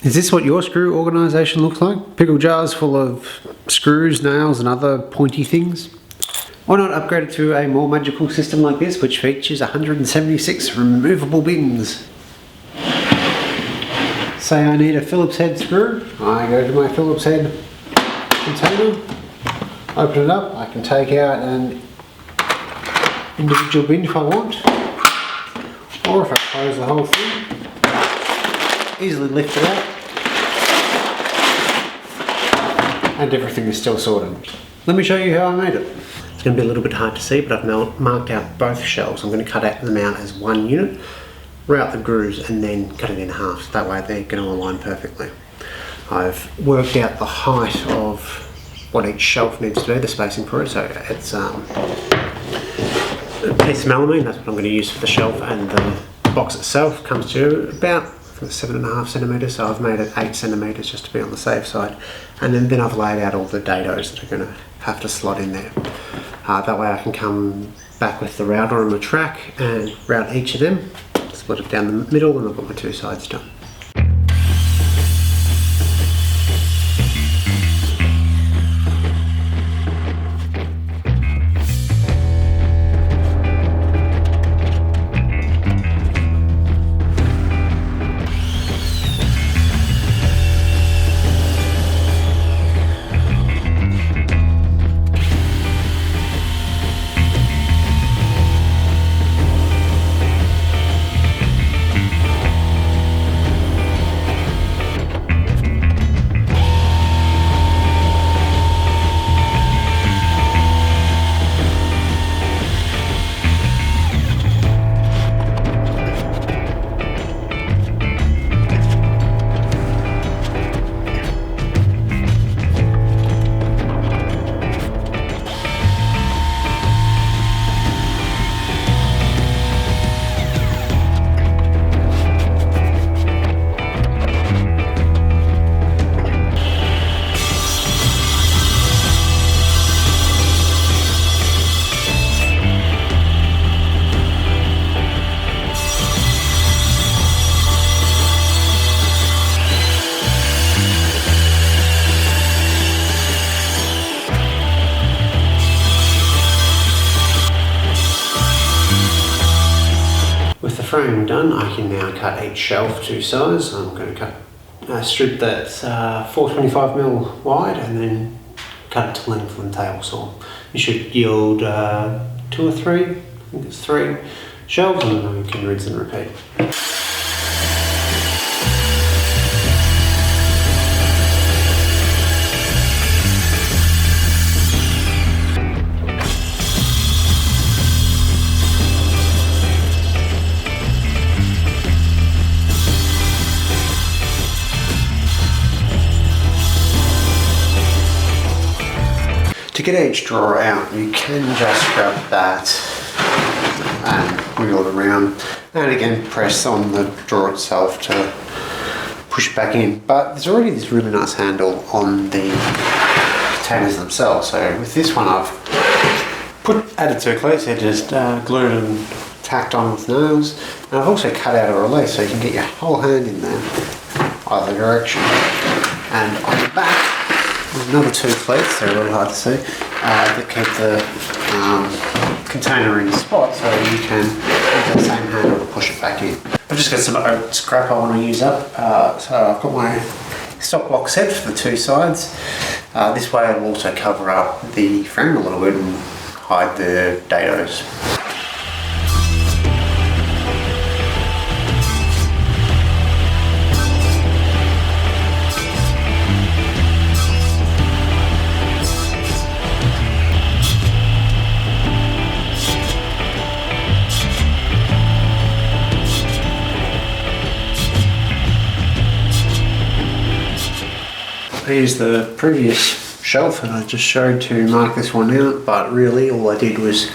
Is this what your screw organisation looks like? Pickle jars full of screws, nails and other pointy things? Why not upgrade it to a more magical system like this, which features 176 removable bins? Say I need a Phillips head screw, I go to my Phillips head container, open it up, I can take out an individual bin if I want, or if I close the whole thing, easily lift it out, and everything is still sorted. Let me show you how I made it. It's going to be a little bit hard to see, but I've marked out both shelves. I'm going to cut them out as one unit, route the grooves and then cut it in half, so that way they're going to align perfectly. I've worked out the height of what each shelf needs to be, the spacing for it, so it's a piece of melamine, that's what I'm going to use for the shelf, and the box itself comes to about 7.5 centimetres, so I've made it 8 centimetres just to be on the safe side, and then I've laid out all the dados that are going to have to slot in there. That way I can come back with the router on the track and route each of them, split it down the middle, and I've got my two sides done. Frame done, I can now cut each shelf to size. I'm going to cut a strip that's 425mm wide and then cut it to length with a table saw. You should yield 2 or 3, I think it's 3 shelves, and then you can rinse and repeat. To get each drawer out, you can just grab that and wiggle it around, and again press on the drawer itself to push it back in. But there's already this really nice handle on the containers themselves, so with this one I've added 2 cleats, they're just glued and tacked on with nails, and I've also cut out a release so you can get your whole hand in there either direction. And on the back there's another 2 cleats, they're really hard to see, that keep the container in the spot so you can use that same handle to push it back in. I've just got some oat scrap I want to use up, so I've got my stock block set for the 2 sides. This way it'll also cover up the frame a little bit and hide the dados. I used the previous shelf that I just showed to mark this one out, but really all I did was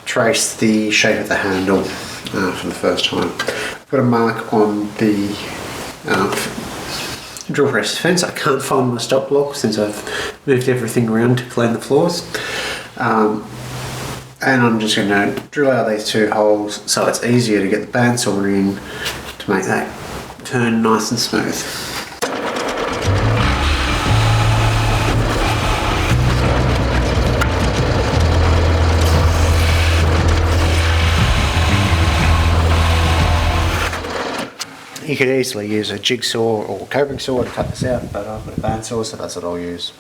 trace the shape of the handle for the first time. I've got a mark on the drill press fence. I can't find my stop block since I've moved everything around to clean the floors. And I'm just going to drill out these 2 holes so it's easier to get the bandsaw in to make that turn nice and smooth. You could easily use a jigsaw or coping saw to cut this out, but I've got a bandsaw, so that's what I'll use.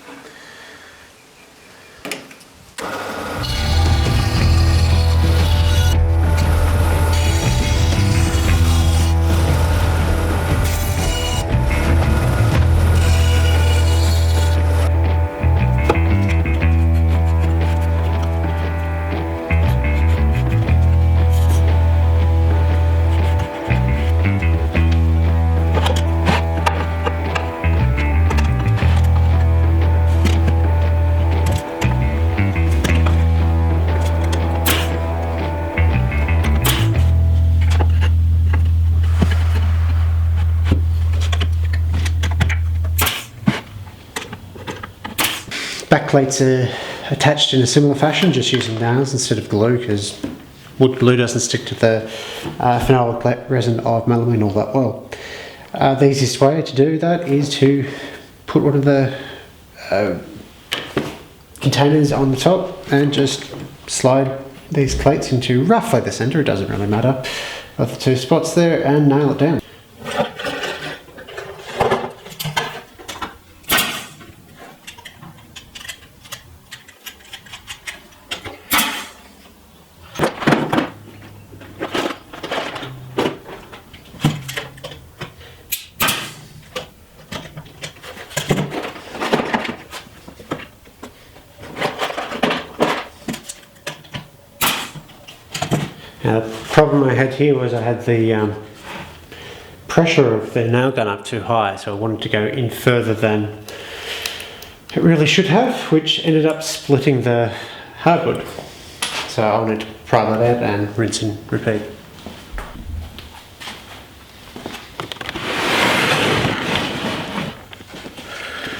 Back plates are attached in a similar fashion, just using nails instead of glue, because wood glue doesn't stick to the phenolic resin of melamine all that well. The easiest way to do that is to put one of the containers on the top and just slide these plates into roughly the centre, it doesn't really matter, of the two spots there, and nail it down. Now, the problem I had here was I had the pressure of the nail gun up too high, so I wanted to go in further than it really should have, which ended up splitting the hardwood. So I wanted to pry that out and rinse and repeat.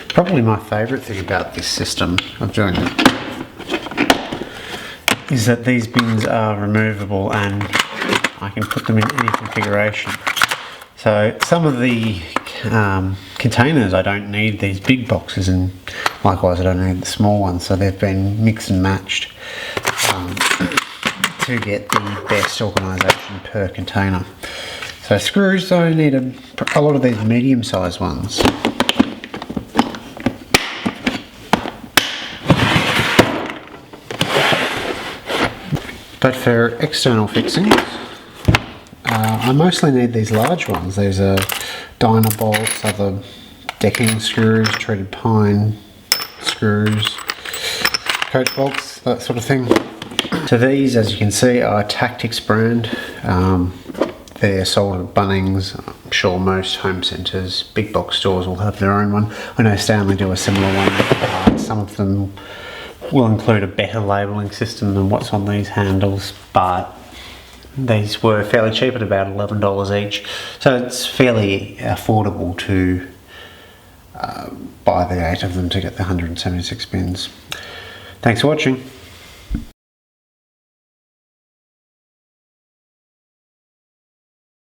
Probably my favourite thing about this system of doing it is that these bins are removable and I can put them in any configuration. So some of the containers, I don't need these big boxes, and likewise I don't need the small ones, so they've been mixed and matched to get the best organisation per container. So screws, though, I need a lot of these medium-sized ones. But for external fixings, I mostly need these large ones. These are diner bolts, other decking screws, treated pine screws, coach bolts, that sort of thing. So these, as you can see, are Tactics brand. They're sold at Bunnings. I'm sure most home centres, big box stores will have their own one. I know Stanley do a similar one. Some of them will include a better labelling system than what's on these handles, but these were fairly cheap at about $11 each, so it's fairly affordable to buy the 8 of them to get the 176 bins. Thanks for watching.